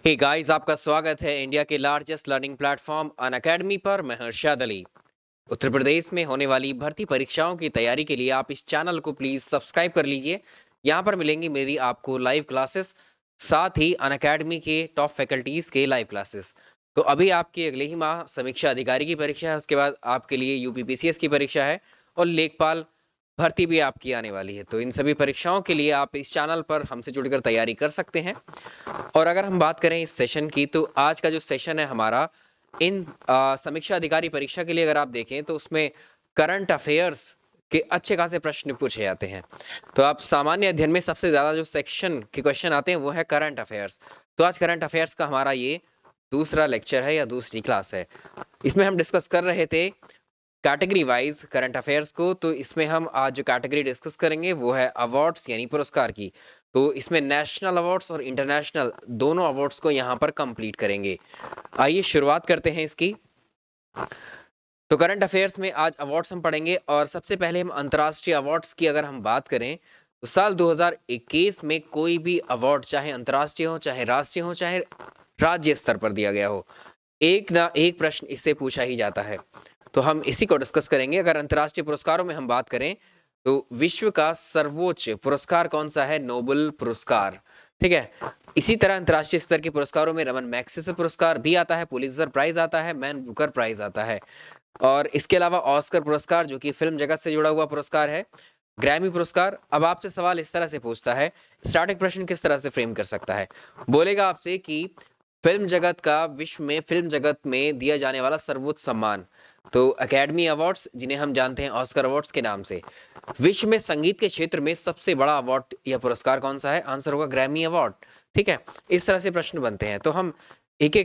Hey guys, आपका स्वागत है इंडिया के लार्जेस्ट लर्निंग प्लेटफॉर्म अन अकेडमी पर। मैं हर्षद अली। उत्तर प्रदेश में होने वाली भर्ती परीक्षाओं की तैयारी के लिए आप इस चैनल को प्लीज सब्सक्राइब कर लीजिए। यहाँ पर मिलेंगी मेरी आपको लाइव क्लासेस, साथ ही अन अकेडमी के टॉप फैकल्टीज के लाइव क्लासेस। तो अभी आपकी अगले ही माह समीक्षा अधिकारी की परीक्षा है, उसके बाद आपके लिए यूपीपीसीएस की परीक्षा है और लेखपाल भर्ती भी आपकी आने वाली है। तो इन सभी परीक्षाओं के लिए आप इस चैनल पर हमसे जुड़कर तैयारी कर सकते हैं। और अगर हम बात करें इस सेशन की, तो आज का जो सेशन है हमारा इन समीक्षा अधिकारी परीक्षा के लिए अगर आप देखें तो उसमें करंट अफेयर्स के अच्छे खासे प्रश्न पूछे जाते हैं। तो आप सामान्य अध्ययन में सबसे ज्यादा जो सेक्शन के क्वेश्चन आते हैं वो है करंट अफेयर्स। तो आज करंट अफेयर्स का हमारा ये दूसरा लेक्चर है या दूसरी क्लास है। इसमें हम डिस्कस कर रहे थे कैटेगरी वाइज करंट अफेयर्स को। तो इसमें हम आज जो कैटेगरी डिस्कस करेंगे वो है अवार्ड्स यानी पुरस्कार की। तो इसमें नेशनल अवार्ड्स और इंटरनेशनल दोनों अवार्ड्स को यहाँ पर कंप्लीट करेंगे। आइए शुरुआत करते हैं इसकी। तो करंट अफेयर्स में आज अवार्ड्स हम पढ़ेंगे और सबसे पहले हम अंतर्राष्ट्रीय अवार्ड्स की अगर हम बात करें तो साल 2021 में कोई भी अवार्ड चाहे अंतर्राष्ट्रीय हो, चाहे राष्ट्रीय हो, चाहे राज्य स्तर पर दिया गया हो, एक ना एक प्रश्न इससे पूछा ही जाता है। तो हम इसी को डिस्कस करेंगे। अगर अंतर्राष्ट्रीय पुरस्कारों में हम बात करें तो विश्व का सर्वोच्च पुरस्कार कौन सा है? नोबेल पुरस्कार। ठीक है। इसी तरह अंतर्राष्ट्रीय स्तर के पुरस्कारों में रमन मैग्सेसे पुरस्कार भी आता है, पुलित्जर प्राइज आता है, मैन बुकर प्राइज आता है। और इसके अलावा ऑस्कर पुरस्कार जो कि फिल्म जगत से जुड़ा हुआ पुरस्कार है, ग्रैमी पुरस्कार। अब आपसे सवाल इस तरह से पूछता है, स्टार्टिंग प्रश्न किस तरह से फ्रेम कर सकता है, बोलेगा आपसे कि फिल्म जगत का विश्व में फिल्म जगत में दिया जाने वाला सर्वोच्च सम्मान, तो एकेडमी अवार्ड्स जिन्हें हम जानते हैं ऑस्कर अवार्ड्स के नाम से, विश्व में संगीत के क्षेत्र में सबसे बड़ा अवार्ड या पुरस्कार कौन सा है? आंसर होगा ग्रैमी अवार्ड। ठीक है। इस तरह से प्रश्न बनते हैं। तो हम एक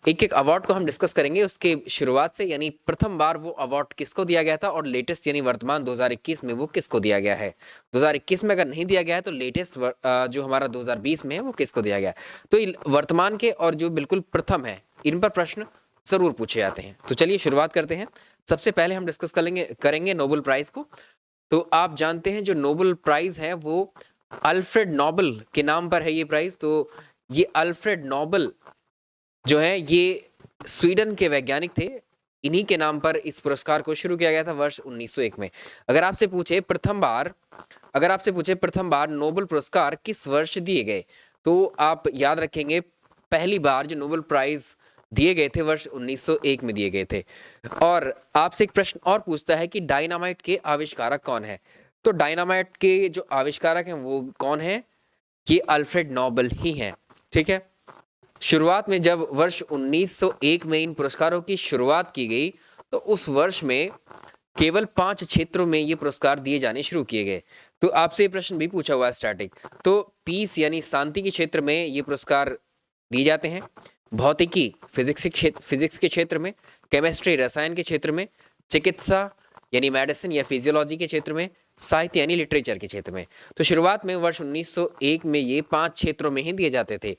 एक अवार्ड को हम डिस्कस करेंगे उसके शुरुआत से, यानी प्रथम बार वो अवार्ड किसको दिया गया था और लेटेस्ट यानी वर्तमान 2021 में वो किसको दिया गया है। 2021 में अगर नहीं दिया गया है तो लेटेस्ट जो हमारा 2020 में है वो किसको दिया गया है। तो वर्तमान के और जो बिल्कुल प्रथम है इन पर प्रश्न जरूर पूछे जाते हैं। तो चलिए शुरुआत करते हैं। सबसे पहले हम डिस्कस करेंगे नोबेल प्राइज को। तो आप जानते हैं जो नोबेल प्राइज है वो अल्फ्रेड नोबेल के नाम पर है ये प्राइज। तो ये अल्फ्रेड नोबेल जो है ये स्वीडन के वैज्ञानिक थे। इन्हीं के नाम पर इस पुरस्कार को शुरू किया गया था वर्ष 1901 में। अगर आपसे पूछे प्रथम बार नोबेल पुरस्कार किस वर्ष दिए गए, तो आप याद रखेंगे पहली बार जो नोबेल प्राइज दिए गए थे वर्ष 1901 में दिए गए थे। और आपसे एक प्रश्न और पूछता है कि डायनामाइट के आविष्कारक कौन है। तो डायनामाइट के जो आविष्कारक हैं वो कौन है? ये अल्फ्रेड नोबेल ही हैं। ठीक है। शुरुआत में जब वर्ष 1901 में इन पुरस्कारों की शुरुआत की गई तो उस वर्ष में केवल 5 क्षेत्रों में ये पुरस्कार दिए जाने शुरू किए गए। तो आपसे ये प्रश्न भी पूछा हुआ है स्टैटिक। तो पीस यानी शांति के क्षेत्र में ये पुरस्कार दिए जाते हैं, भौतिकी फिजिक्स के क्षेत्र में, केमिस्ट्री रसायन के क्षेत्र में, चिकित्सा यानी मेडिसिन या फिजियोलॉजी के क्षेत्र में, साहित्य यानी लिटरेचर के क्षेत्र में। तो शुरुआत में वर्ष 1901 में ये 5 क्षेत्रों में ही दिए जाते थे।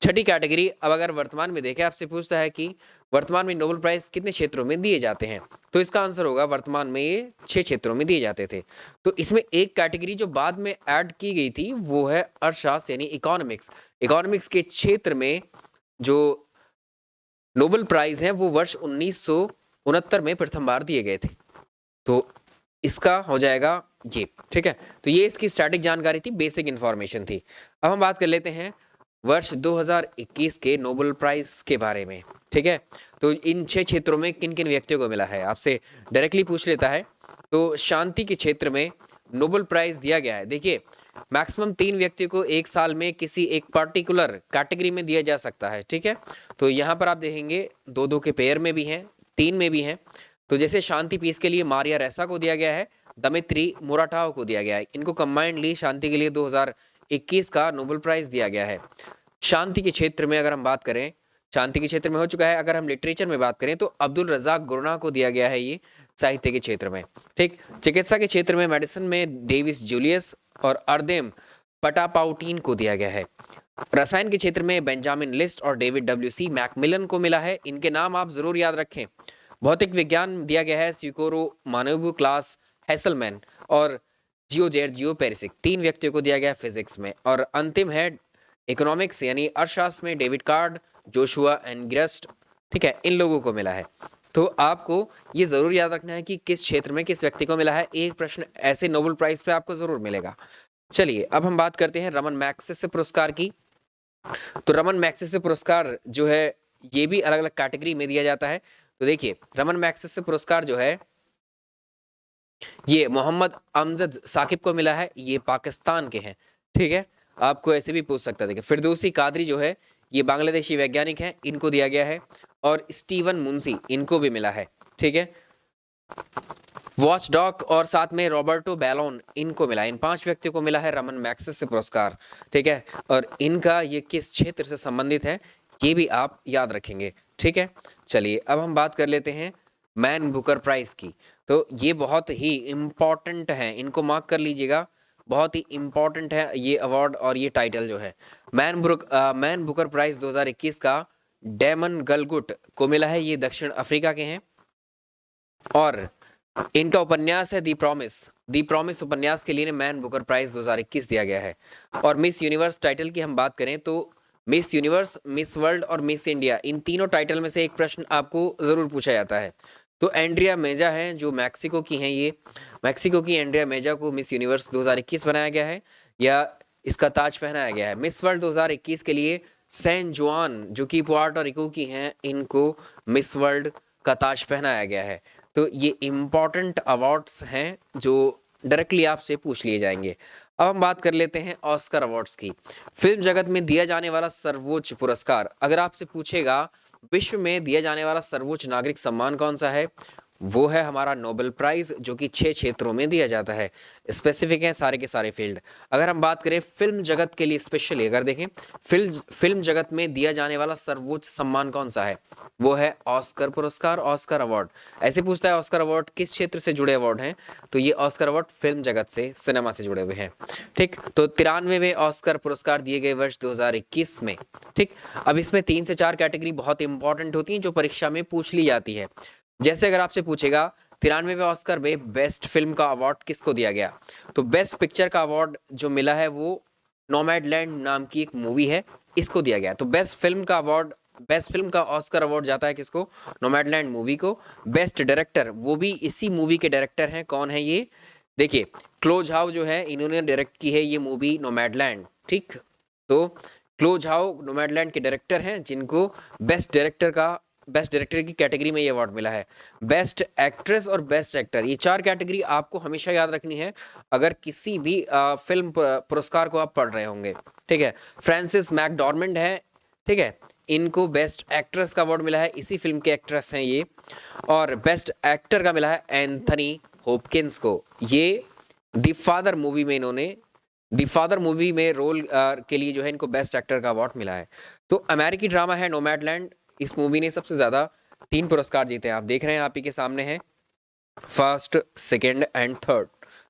छठी कैटेगरी, अब अगर वर्तमान में देखें, आपसे पूछता है कि वर्तमान में नोबेल प्राइज कितने क्षेत्रों में दिए जाते हैं, तो इसका आंसर होगा वर्तमान में ये 6 क्षेत्रों में दिए जाते थे। तो इसमें एक कैटेगरी जो बाद में ऐड की गई थी वो है अर्थशास्त्र यानी इकोनॉमिक्स। इकोनॉमिक्स के क्षेत्र में जो नोबेल प्राइज है वो वर्ष 1969 में प्रथम बार दिए गए थे। तो इसका हो जाएगा ये। ठीक है। तो ये इसकी स्टैटिक जानकारी थी, बेसिक इंफॉर्मेशन थी। अब हम बात कर लेते हैं वर्ष 2021 के नोबेल प्राइज के बारे में। ठीक है। तो इन 6 क्षेत्रों में किन किन व्यक्तियों को मिला है, आपसे डायरेक्टली पूछ लेता है। तो शांति के क्षेत्र में नोबेल प्राइज दिया गया है। देखिए, मैक्सिमम 3 व्यक्तियों को एक साल में किसी एक पर्टिकुलर कैटेगरी में दिया जा सकता है। ठीक है। तो यहाँ पर आप देखेंगे 2-2 के पेयर में भी हैं, 3 में भी हैं। तो जैसे शांति पीस के लिए मारिया रेसा को दिया गया है, दमित्री मुराटाव को दिया गया है। इनको कंबाइंडली शांति के लिए 2021 का नोबेल प्राइज दिया गया है। शांति के क्षेत्र में अगर हम बात करें, शांति के क्षेत्र में हो चुका है। अगर हम लिटरेचर में बात करें तो अब्दुल रजाक गुरना को दिया गया है ये साहित्य के क्षेत्र में। ठीक। चिकित्सा के क्षेत्र में मेडिसिन में डेविस जूलियस और अर्देम पटापाउटीन को दिया गया है। रसायन के क्षेत्र में बेंजामिन लिस्ट और डेविड डब्ल्यू.सी. मैकमिलन को मिला है। इनके नाम आप जरूर याद रखें। भौतिक विज्ञान दिया गया है सिकोरो मानोबू, क्लास हैसलमैन और जियो पेरिसिक। 3 व्यक्तियों को दिया गया है फिजिक्स में। और अंतिम है इकोनॉमिक्स यानी अर्थशास्त्र में डेविड कार्ड, जोशुआ एंड ग्रस्ट, ठीक है, इन लोगों को मिला है। तो आपको ये जरूर याद रखना है कि किस क्षेत्र में किस व्यक्ति को मिला है। एक प्रश्न ऐसे नोबेल प्राइज पे आपको जरूर मिलेगा। चलिए अब हम बात करते हैं रमन मैग्सेसे पुरस्कार की। तो रमन मैग्सेसे पुरस्कार जो है ये भी अलग अलग कैटेगरी में दिया जाता है। तो देखिए रमन मैग्सेसे पुरस्कार जो है ये मोहम्मद अमजद साकिब को मिला है, ये पाकिस्तान के हैं, ठीक है। आपको ऐसे भी पूछ सकता है। देखिए फिरदौसी कादरी जो है ये बांग्लादेशी वैज्ञानिक हैं, इनको दिया गया है। और स्टीवन मुंशी इनको भी मिला है, ठीक है। वॉच डॉग और साथ में रॉबर्टो बैलोन इनको मिला, इन 5 व्यक्तियों को मिला है रमन मैग्सेसे पुरस्कार, ठीक है। और इनका ये किस क्षेत्र से संबंधित है ये भी आप याद रखेंगे, ठीक है। चलिए अब हम बात कर लेते हैं मैन बुकर प्राइज की। तो ये बहुत ही इंपॉर्टेंट है, इनको मार्क कर लीजिएगा, बहुत ही इंपॉर्टेंट है ये अवार्ड और ये टाइटल जो है। मैन बुकर प्राइज 2021 का डेमन गलगुट को मिला है, ये दक्षिण अफ्रीका के हैं। और इनका उपन्यास है दी प्रॉमिस उपन्यास के लिए मैन बुकर प्राइज 2021 दिया गया है। और मिस यूनिवर्स टाइटल की हम बात करें तो मिस यूनिवर्स, मिस वर्ल्ड और मिस इंडिया, इन तीनों टाइटल में से एक प्रश्न आपको जरूर पूछा जाता है। तो एंड्रिया मेजा हैं जो मैक्सिको की हैं, ये मैक्सिको की एंड्रिया मेजा को मिस यूनिवर्स 2021 बनाया गया है या इसका ताज पहनाया गया है। मिस वर्ल्ड 2021 के लिए सैन जुआन जो कि पुर्टो रिको की हैं, इनको मिस वर्ल्ड का ताज पहनाया गया है। तो ये इंपॉर्टेंट अवार्ड्स हैं जो डायरेक्टली आपसे पूछ लिए जाएंगे। अब हम बात कर लेते हैं ऑस्कर अवार्ड्स की। फिल्म जगत में दिया जाने वाला सर्वोच्च पुरस्कार, अगर आपसे पूछेगा विश्व में दिया जाने वाला सर्वोच्च नागरिक सम्मान कौन सा है, वो है हमारा नोबेल प्राइज, जो कि 6 क्षेत्रों में दिया जाता है। स्पेसिफिक है सारे के सारे फील्ड। अगर हम बात करें फिल्म जगत के लिए स्पेशली, अगर देखें फिल्म जगत में दिया जाने वाला सर्वोच्च सम्मान कौन सा है, वो है ऑस्कर पुरस्कार, ऑस्कर अवार्ड। ऐसे पूछता है ऑस्कर अवार्ड किस क्षेत्र से जुड़े अवार्ड हैं, तो ये ऑस्कर अवार्ड फिल्म जगत से, सिनेमा से जुड़े हुए हैं, ठीक। तो 93वें ऑस्कर पुरस्कार दिए गए वर्ष 2021 में, ठीक। अब इसमें 3 से 4 कैटेगरी बहुत इंपॉर्टेंट होती हैं जो परीक्षा में पूछ ली जाती है। जैसे अगर आपसे पूछेगा 93वें ऑस्कर में बेस्ट फिल्म का अवार्ड किसको दिया गया, तो बेस्ट पिक्चर का अवार्ड जो मिला है वो नोमैडलैंड नाम की एक मूवी है, इसको दिया गया। तो बेस्ट फिल्म का अवार्ड, बेस्ट फिल्म का ऑस्कर अवार्ड जाता है किसको, नोमैडलैंड मूवी को। बेस्ट डायरेक्टर, वो भी इसी मूवी के डायरेक्टर हैं, कौन है ये, देखिए क्लोज हाउ जो है इन्होंने डायरेक्ट की है ये मूवी नोमैडलैंड, ठीक। तो क्लोज हाउ नोमैडलैंड के डायरेक्टर हैं जिनको बेस्ट डायरेक्टर की कैटेगरी में ये अवार्ड मिला है। बेस्ट एक्ट्रेस और बेस्ट एक्टर, ये 4 कैटेगरी आपको हमेशा याद रखनी है अगर किसी भी फिल्म पुरस्कार को आप पढ़ रहे होंगे, ठीक है। फ्रांसिस मैकडॉर्मंड है, ठीक है, इनको बेस्ट एक्ट्रेस का अवार्ड मिला है, इसी फिल्म के एक्ट्रेस हैं ये। और बेस्ट एक्टर का मिला है एंथनी हॉपकिंस को, ये द फादर मूवी में इन्होंने रोल के लिए जो है इनको बेस्ट एक्टर का अवार्ड मिला है। तो अमेरिकी ड्रामा है नोमैडलैंड, इस मूवी ने सबसे ज्यादा 3 पुरस्कार जीते हैं, आप देख रहे हैं आप ही के सामने है, फर्स्ट, सेकंड एंड थर्ड,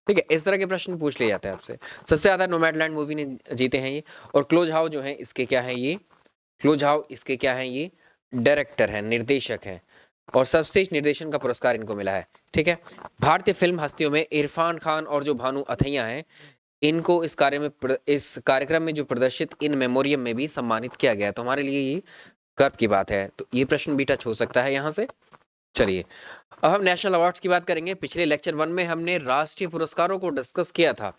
ठीक है। इस तरह के प्रश्न पूछ लिए जाते हैं आपसे। सबसे ज्यादा नोमैडलैंड मूवी ने जीते हैं ये। और क्लोज हाउ जो है इसके क्या है, ये क्लोज हाउ इसके क्या है, ये डायरेक्टर है, निर्देशक है। और सर्वश्रेष्ठ निर्देशन का पुरस्कार इनको मिला है, ठीक है। भारतीय फिल्म हस्तियों में इरफान खान और जो भानु अथैया हैं, इनको इस कार्यक्रम में जो प्रदर्शित इन मेमोरियम में भी सम्मानित किया गया। तो हमारे लिए ये गर्व की बात है। तो ये प्रश्न भी टच हो सकता है यहाँ से। चलिए अब हम नेशनल अवार्ड्स की बात करेंगे। पिछले लेक्चर 1 में हमने राष्ट्रीय पुरस्कारों को डिस्कस किया था,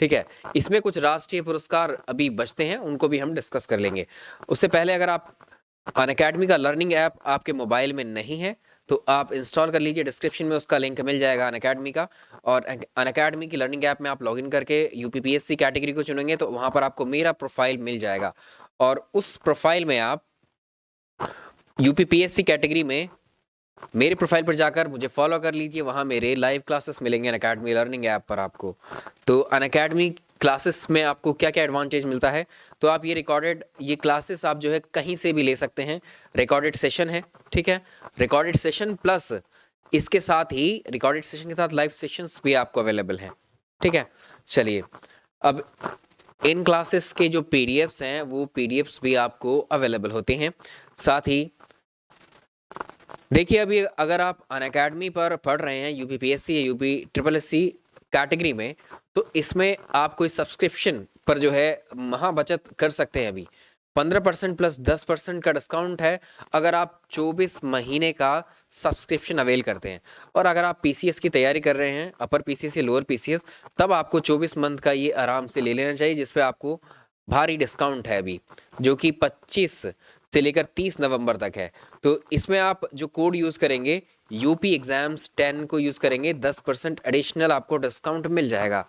ठीक है। इसमें कुछ राष्ट्रीय पुरस्कार अभी बचते हैं, उनको भी हम डिस्कस कर लेंगे। उससे पहले अगर आप अनअकैडमी का लर्निंग ऐप आपके मोबाइल में नहीं है तो आप इंस्टॉल कर लीजिए, डिस्क्रिप्शन में उसका लिंक मिल जाएगा अनअकैडमी का। और अनअकैडमी की लर्निंग ऐप में आप लॉगिन करके यूपीपीएससी कैटेगरी को चुनेंगे तो वहां पर आपको मेरा प्रोफाइल मिल जाएगा। और उस प्रोफाइल में आप यूपीपीएससी कैटेगरी में मेरे प्रोफाइल पर जाकर मुझे फॉलो कर लीजिए, वहां मेरे लाइव क्लासेस मिलेंगे अनअकैडमी लर्निंग ऐप पर आपको। तो अनअकैडमी क्लासेस में आपको क्या क्या एडवांटेज मिलता है, तो आप ये क्लासेस आप जो है कहीं से भी ले सकते हैं, रिकॉर्डेड सेशन है, ठीक है। रिकॉर्डेड सेशन प्लस इसके साथ ही रिकॉर्डेड सेशन के साथ लाइव सेशंस भी आपको अवेलेबल हैं, ठीक है। चलिए अब इन क्लासेस के जो पीडीएफ्स हैं वो पीडीएफ्स भी आपको अवेलेबल होते हैं। साथ ही देखिए अभी अगर आप अनअकैडमी पर पढ़ रहे हैं यूपीपीएससी या यूपी ट्रिपल एससी कैटेगरी में, तो इसमें आप कोई सब्सक्रिप्शन पर जो है महा बचत कर सकते हैं। अभी 15% प्लस 10% का डिस्काउंट है अगर आप 24 महीने का सब्सक्रिप्शन अवेल करते हैं। और अगर आप पीसीएस की तैयारी कर रहे हैं, अपर पीसीएस या लोअर पीसीएस, तब आपको 24 मंथ का ये आराम से ले लेना चाहिए, जिसपे आपको भारी डिस्काउंट है अभी, जो कि 25 से लेकर 30 नवंबर तक है। तो इसमें आप जो कोड यूज करेंगे, यूपी एग्जाम्स 10 को यूज करेंगे, 10% एडिशनल आपको डिस्काउंट मिल जाएगा।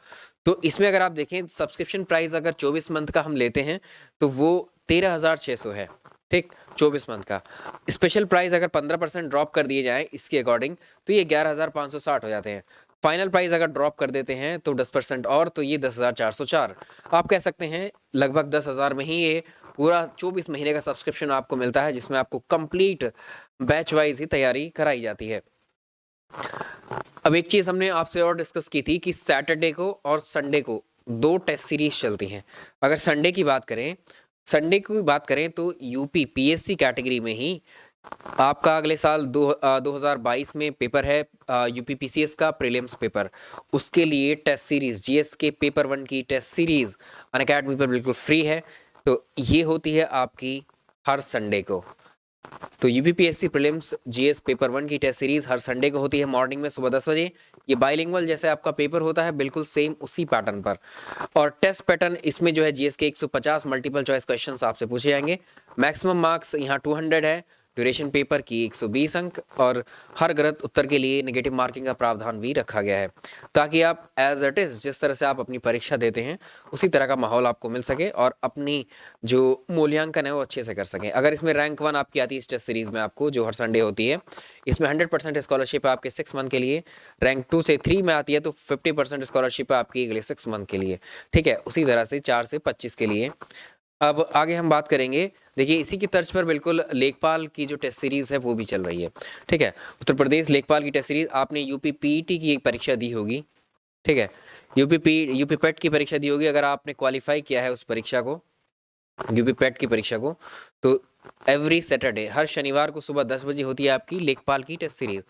तो इसमें अगर आप देखें, सब्सक्रिप्शन प्राइस अगर 24 मंथ का हम लेते हैं तो वो 13,600 है, ठीक, 24 मंथ का। स्पेशल प्राइस अगर 15% ड्रॉप कर दिए जाए इसके अकॉर्डिंग, तो ये 11,560 हो जाते हैं। फाइनल प्राइस अगर ड्रॉप कर देते हैं तो 10% और, तो ये 10,404। आप कह सकते हैं लगभग 10,000 में ही ये पूरा 24 महीने का सब्सक्रिप्शन आपको मिलता है, जिसमें आपको कंप्लीट बैच वाइज ही तैयारी कराई जाती है। अब एक चीज हमने आपसे और डिस्कस की थी कि सैटरडे को और संडे को 2 टेस्ट सीरीज चलती हैं। अगर संडे की बात करें तो यूपी पीएससी कैटेगरी में ही आपका अगले साल 2022 में पेपर है यूपी पीसीएस का प्रीलिम्स पेपर। उसके लिए टेस्ट सीरीज जीएस के पेपर 1 की टेस्ट सीरीज अनअकैडमी पर बिल्कुल फ्री है। तो ये होती है आपकी हर संडे को। तो यूपीपीएससी प्रीलिम्स जीएस पेपर 1 की टेस्ट सीरीज हर संडे को होती है मॉर्निंग में सुबह 10 बजे। ये बाइलिंगुअल जैसे आपका पेपर होता है, बिल्कुल सेम उसी पैटर्न पर। और टेस्ट पैटर्न इसमें जो है जीएस के 150 मल्टीपल चॉइस क्वेश्चंस आपसे पूछे जाएंगे। मैक्सिमम मार्क्स यहाँ 200 है। ड्यूरेशन पेपर की 120 अंक और हर गलत उत्तर के लिए नेगेटिव मार्किंग का प्रावधान भी रखा गया है, ताकि आप एज इट इज जिस तरह से आप अपनी परीक्षा देते हैं उसी तरह का माहौल आपको मिल सके और अपनी जो मूल्यांकन है वो अच्छे से कर सकें। अगर इसमें रैंक 1 आपकी आती है इस टेस्ट सीरीज में आपको, जो हर संडे होती है, इसमें 100% स्कॉलरशिप है आपके 6 मंथ के लिए। रैंक 2 से 3 में आती है तो 50% स्कॉलरशिप है आपकी अगले 6 मंथ के लिए, ठीक है। उसी तरह से 4 से 25 के लिए। अब आगे हम बात करेंगे, देखिए इसी की तर्ज पर बिल्कुल लेखपाल की जो टेस्ट सीरीज है वो भी चल रही है, ठीक है। उत्तर प्रदेश लेखपाल की टेस्ट सीरीज, आपने यूपी पीईटी की एक परीक्षा दी होगी, ठीक है, यूपी पेट की परीक्षा दी होगी। अगर आपने क्वालिफाई किया है उस परीक्षा को, यूपी पेट की परीक्षा को, तो एवरी सैटरडे हर शनिवार को सुबह 10 बजे होती है आपकी लेखपाल की टेस्ट सीरीज।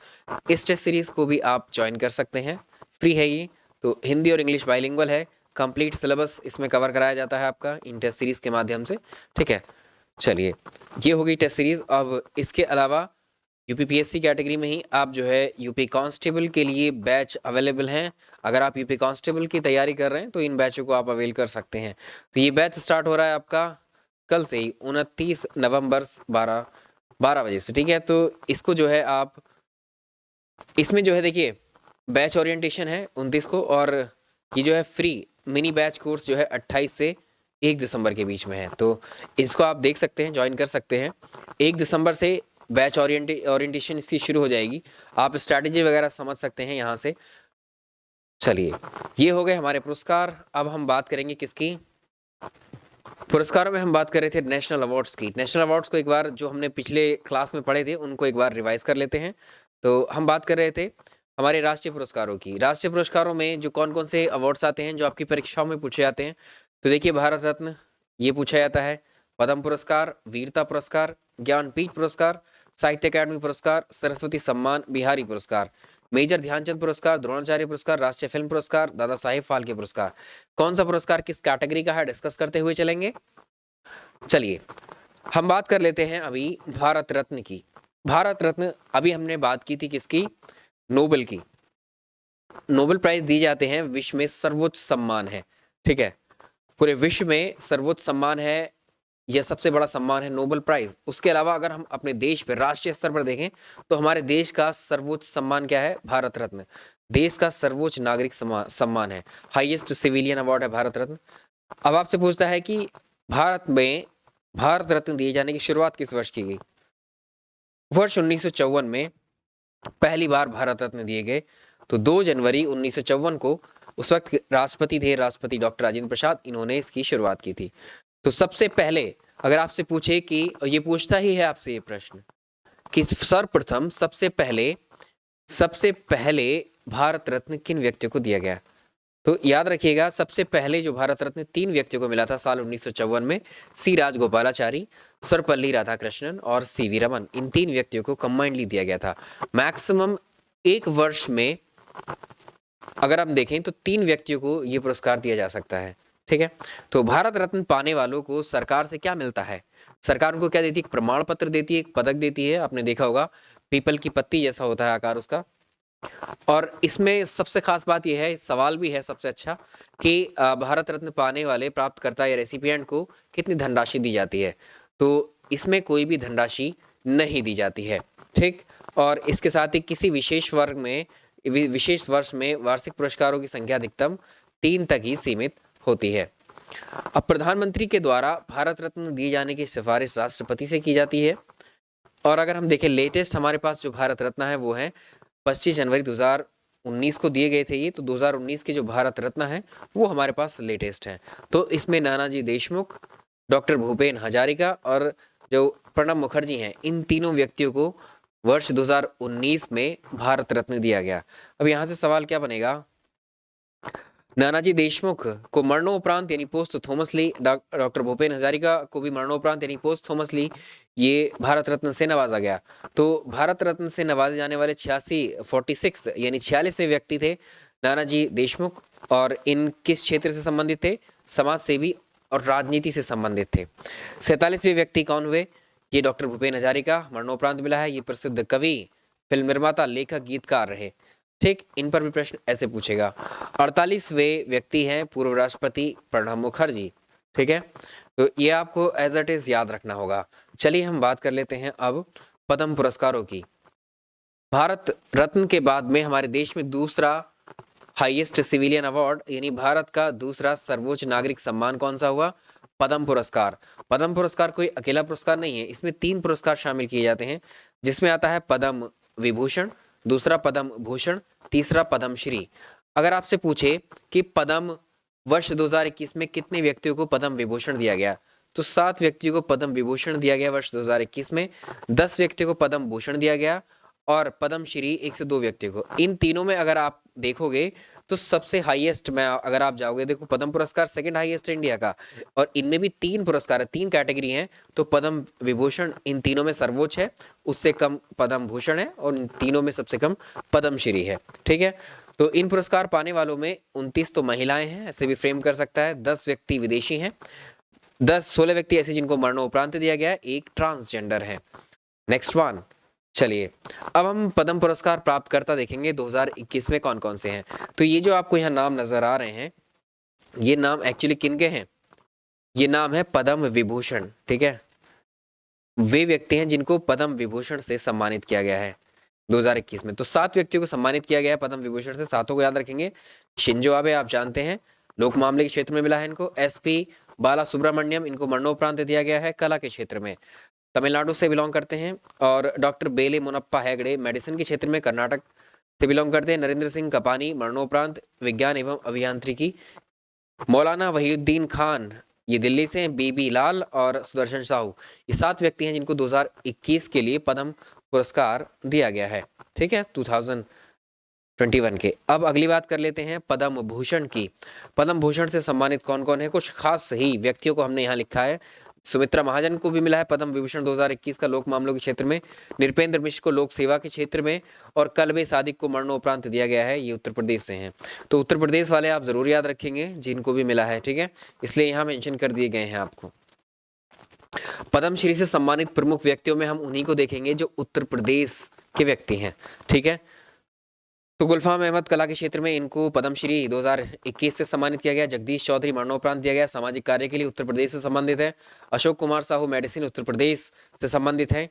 इस टेस्ट सीरीज को भी आप ज्वाइन कर सकते हैं, फ्री है ये। तो हिंदी और इंग्लिश बाइलिंगुअल है, कंप्लीट सिलेबस इसमें कवर कराया जाता है आपका इन टेस्ट सीरीज के माध्यम से, ठीक है। चलिए, ये होगी टेस्ट सीरीज। अब इसके अलावा यूपीपीएससी कैटेगरी में ही आप जो है यूपी कांस्टेबल के लिए बैच अवेलेबल हैं। अगर आप यूपी कांस्टेबल की तैयारी कर रहे हैं तो इन बैचों को आप अवेल कर सकते हैं। तो ये बैच स्टार्ट हो रहा है आपका कल से ही 29 नवंबर 12 बजे से, ठीक है। तो इसको जो है आप, इसमें जो है देखिए बैच ओरिएंटेशन है 29 को, और ये जो है फ्री मिनी बैच कोर्स जो है 28 से 1 दिसंबर के बीच में है। तो इसको आप देख सकते हैं, ज्वाइन कर सकते हैं। 1 दिसंबर से बैच ओरिएंटेशन इसकी शुरू हो जाएगी, आप स्ट्रैटेजी वगैरह समझ सकते हैं यहाँ से। चलिए, ये हो गए हमारे पुरस्कार। अब हम बात करेंगे किसकी, पुरस्कारों में हम बात कर रहे थे नेशनल अवार्ड्स की। नेशनल अवार्ड्स को एक बार जो हमने पिछले क्लास में पढ़े थे उनको एक बार रिवाइज कर लेते हैं। तो हम बात कर रहे थे हमारे राष्ट्रीय पुरस्कारों की। राष्ट्रीय पुरस्कारों में जो कौन कौन से अवार्ड्स आते हैं जो आपकी परीक्षाओं में पूछे जाते हैं, तो देखिए भारत रत्न ये पूछा जाता है, पद्म पुरस्कार, वीरता पुरस्कार, ज्ञानपीठ पुरस्कार, साहित्य अकादमी पुरस्कार, सरस्वती सम्मान, बिहारी पुरस्कार, मेजर ध्यानचंद पुरस्कार, द्रोणाचार्य पुरस्कार, राष्ट्रीय फिल्म पुरस्कार, दादा साहेब फाल्के पुरस्कार। कौन सा पुरस्कार किस कैटेगरी का है डिस्कस करते हुए चलेंगे। चलिए, हम बात कर लेते हैं अभी भारत रत्न की। भारत रत्न अभी हमने बात की थी किसकी, नोबेल की। नोबेल प्राइज दिए जाते हैं, विश्व में सर्वोच्च सम्मान है, ठीक है। पूरे विश्व में सर्वोच्च सम्मान है, यह सबसे बड़ा सम्मान है नोबेल प्राइज। उसके अलावा अगर हम अपने देश पे राष्ट्रीय स्तर पर देखें तो हमारे देश का सर्वोच्च सम्मान क्या है, भारत रत्न। देश का सर्वोच्च नागरिक सम्मान है, हाईएस्ट सिविलियन अवार्ड है भारत रत्न। अब आपसे पूछता है कि भारत में भारत रत्न दिए जाने की शुरुआत किस वर्ष की गई। वर्ष 1954 में पहली बार भारत रत्न दिए गए। तो 2 जनवरी 1954 को उस वक्त राष्ट्रपति थे, राष्ट्रपति डॉक्टर राजेंद्र प्रसाद, इन्होंने इसकी शुरुआत की थी। तो सबसे पहले अगर आपसे पूछे कि, ये पूछता ही है आपसे ये प्रश्न कि सर्वप्रथम सबसे पहले भारत रत्न किन व्यक्तियों को दिया गया, तो याद रखिएगा सबसे पहले जो भारत रत्न 3 व्यक्तियों को मिला था साल 1954 में, सी राजगोपालाचारी, सर्वपल्ली राधाकृष्णन और सीवी रमन। इन 3 व्यक्तियों को कंबाइंडली दिया गया था। मैक्सिमम एक वर्ष में अगर हम देखें तो 3 व्यक्तियों को ये पुरस्कार दिया जा सकता है, ठीक है? तो भारत रत्न पाने वालों को सरकार से क्या मिलता है? सरकार उनको क्या देती है? एक प्रमाण पत्र देती है, एक पदक देती है, आपने देखा होगा पीपल की पत्ती जैसा होता है आकार उसका। और इसमें सबसे खास बात यह है, सवाल भी है सबसे अच्छा कि भारत रत्न पाने वाले प्राप्तकर्ता या रेसिपिएंट को कितनी धनराशि दी जाती है? तो इसमें कोई भी धनराशि नहीं दी जाती है, ठीक? और इसके साथ ही किसी विशेष वर्ग में विशेष वर्ष में वार्षिक पुरस्कारों की संख्या अधिकतम 3 तक ही सीमित होती है। अब प्रधानमंत्री के द्वारा भारत रत्न दिए जाने की सिफारिश राष्ट्रपति से की जाती है। और अगर हम देखें लेटेस्ट हमारे पास जो भारत रत्न है वो है 25 जनवरी 2019 को दिए गए थे ये, तो 2019 के जो भारत रत्न है वो हमारे पास लेटेस्ट है। तो इसमें नानाजी देशमुख, डॉक्टर भूपेन हजारिका और जो प्रणब मुखर्जी हैं, इन तीनों व्यक्तियों को वर्ष 2019 में भारत रत्न दिया गया। अब यहाँ से सवाल क्या बनेगा? नानाजी देशमुख को मरणोपरांत यानी पोस्ट थॉमसली, डॉक्टर भूपेन हजारिका को भी मरणोपरांत यानी पोस्ट थॉमसली ये भारत रत्न से नवाजा गया। तो भारत रत्न से नवाजे जाने वाले 46 यानी 46वें व्यक्ति थे नानाजी देशमुख, और इन किस क्षेत्र से संबंधित थे? समाज सेवी और राजनीति से संबंधित थे। 47वें व्यक्ति कौन हुए? ये डॉक्टर भूपेन हजारिका, मरणोपरांत मिला है। ये प्रसिद्ध कवि, फिल्म निर्माता, लेखक, गीतकार रहे, ठीक? इन पर भी प्रश्न ऐसे पूछेगा। 48वें व्यक्ति हैं पूर्व राष्ट्रपति प्रणब मुखर्जी, ठीक है? तो ये आपको एज इट इज याद रखना होगा। चलिए हम बात कर लेते हैं अब पद्म पुरस्कारों की। भारत रत्न के बाद में हमारे देश में दूसरा हाईएस्ट सिविलियन अवार्ड यानी भारत का दूसरा सर्वोच्च नागरिक सम्मान कौन सा हुआ? पद्म पुरस्कार। पद्म पुरस्कार कोई अकेला पुरस्कार नहीं है, इसमें 3 पुरस्कार शामिल किए जाते हैं, जिसमें आता है पद्म विभूषण, दूसरा पद्म भूषण, तीसरा पद्म श्री। अगर आपसे पूछे कि पद्म वर्ष 2021 में कितने व्यक्तियों को पद्म विभूषण दिया गया, तो 7 व्यक्तियों को पद्म विभूषण दिया गया वर्ष 2021 में, 10 व्यक्तियों को पद्म भूषण दिया गया और पद्म श्री 102 व्यक्तियों को। इन तीनों में अगर आप देखोगे तो सबसे हाईएस्ट में अगर आप जाओगे, देखो पद्म पुरस्कार सेकंड हाईएस्ट है इंडिया का, और इनमें भी 3 पुरस्कार है, 3 कैटेगरी हैं। तो पद्म विभूषण इन तीनों में सर्वोच्च है, उससे कम पद्म भूषण है और इन तीनों में सबसे कम पद्म श्री है, ठीक है? तो इन पुरस्कार पाने वालों में 29 तो महिलाएं हैं, ऐसे भी फ्रेम कर सकता है, 10 व्यक्ति विदेशी हैं, 16 व्यक्ति ऐसे जिनको मरणोपरांत दिया गया है, एक ट्रांसजेंडर है। नेक्स्ट वन, चलिए अब हम पद्म पुरस्कार प्राप्तकर्ता देखेंगे 2021 में कौन कौन से हैं। तो ये जो आपको यहाँ नाम नजर आ रहे हैं, ये नाम एक्चुअली किनके हैं? ये नाम है पद्म विभूषण, ठीक है? वे व्यक्ति हैं जिनको पद्म विभूषण से सम्मानित किया गया है 2021 में। तो 7 व्यक्तियों को सम्मानित किया गया है पद्म विभूषण से, 7 को याद रखेंगे। शिंजो आबे आप जानते हैं, लोक मामले के क्षेत्र में मिला है इनको। एसपी बाला सुब्रमण्यम, इनको मरणोपरांत दिया गया है कला के क्षेत्र में, तमिलनाडु से बिलोंग करते हैं। और डॉक्टर बेले मुनप्पा हेगड़े मेडिसिन के क्षेत्र में कर्नाटक से बिलोंग करते हैं। नरेंद्र सिंह कपानी मरणोपरांत विज्ञान एवं अभियांत्रिकी। मौलाना वहीउद्दीन खान ये दिल्ली से हैं। बीबी लाल और सुदर्शन साहू ये 7 व्यक्ति हैं जिनको 2021 के लिए पद्म पुरस्कार दिया गया है, ठीक है? 2021 के। अब अगली बात कर लेते हैं पद्म भूषण की। पद्म भूषण से सम्मानित कौन कौन है? कुछ खास ही व्यक्तियों को हमने यहाँ लिखा है। सुमित्रा महाजन को भी मिला है पद्म विभूषण 2021 का लोक मामलों के क्षेत्र में, नृपेंद्र मिश्र को लोक सेवा के क्षेत्र में, और कल्बे सादिक को मरणोपरांत दिया गया है, ये उत्तर प्रदेश से हैं। तो उत्तर प्रदेश वाले आप जरूर याद रखेंगे जिनको भी मिला है, ठीक है? इसलिए यहाँ मेंशन कर दिए गए हैं आपको। पद्मश्री से सम्मानित प्रमुख व्यक्तियों में हम उन्हीं को देखेंगे जो उत्तर प्रदेश के व्यक्ति हैं, ठीक है? तो गुलफाम अहमद कला के क्षेत्र में इनको पद्मश्री 2021 से सम्मानित किया गया। जगदीश चौधरी मरणोपरांत दिया गया, सामाजिक कार्य के लिए उत्तर प्रदेश से संबंधित है। अशोक कुमार साहू मेडिसिन उत्तर प्रदेश से संबंधित है।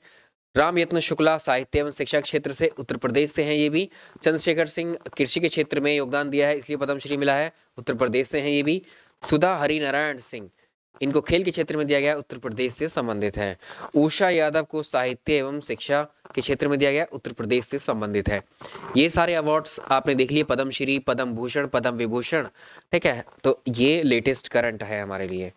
राम यत्न शुक्ला साहित्य एवं शिक्षा क्षेत्र से उत्तर प्रदेश से हैं ये भी। चंद्रशेखर सिंह कृषि के क्षेत्र में योगदान दिया है इसलिए पद्मश्री मिला है, उत्तर प्रदेश से हैं ये भी। सुधा हरिनारायण सिंह इनको खेल के क्षेत्र में दिया गया, उत्तर प्रदेश से संबंधित है। उषा यादव को साहित्य एवं शिक्षा के क्षेत्र में दिया गया, उत्तर प्रदेश से संबंधित है। ये सारे अवार्ड्स आपने देख लिए, पद्मश्री, पद्म भूषण, पद्म विभूषण, ठीक है? तो ये लेटेस्ट करंट है हमारे लिए।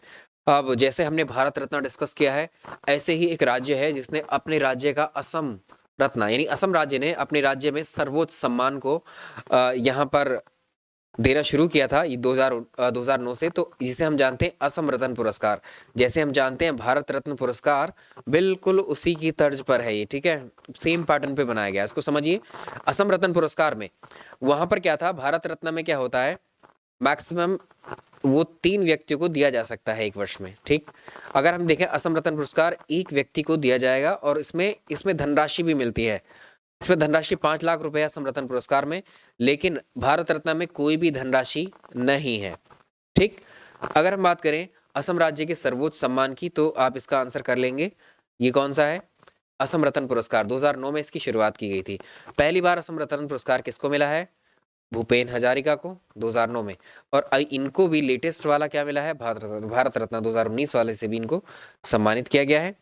अब जैसे हमने भारत रत्न डिस्कस किया है, ऐसे ही एक राज्य है जिसने अपने राज्य का असम रत्न यानी असम राज्य ने अपने राज्य में सर्वोच्च सम्मान को यहाँ पर देना शुरू किया था ये 2009 से, तो जिसे हम जानते हैं असम रत्न पुरस्कार। जैसे हम जानते हैं भारत रत्न पुरस्कार, बिल्कुल उसी की तर्ज पर है ये, ठीक है, सेम पैटर्न पे बनाया गया है। इसको समझिए, असम रत्न पुरस्कार में वहां पर क्या था, भारत रत्न में क्या होता है, मैक्सिमम वो 3 व्यक्तियों को दिया जा सकता है एक वर्ष में, ठीक। अगर हम देखें असम रत्न पुरस्कार एक व्यक्ति को दिया जाएगा, और इसमें इसमें धनराशि भी मिलती है। इसमें धनराशि 5 लाख रुपए असम रत्न पुरस्कार में, लेकिन भारत रत्न में कोई भी धनराशि नहीं है, ठीक। अगर हम बात करें असम राज्य के सर्वोच्च सम्मान की, तो आप इसका आंसर कर लेंगे, ये कौन सा है, असम रत्न पुरस्कार। 2009 में इसकी शुरुआत की गई थी। पहली बार असम रत्न पुरस्कार किसको मिला है, भूपेन हजारिका को 2009 में। और इनको भी लेटेस्ट वाला क्या मिला है, भारत रत्न 2019 वाले से भी इनको सम्मानित किया गया है,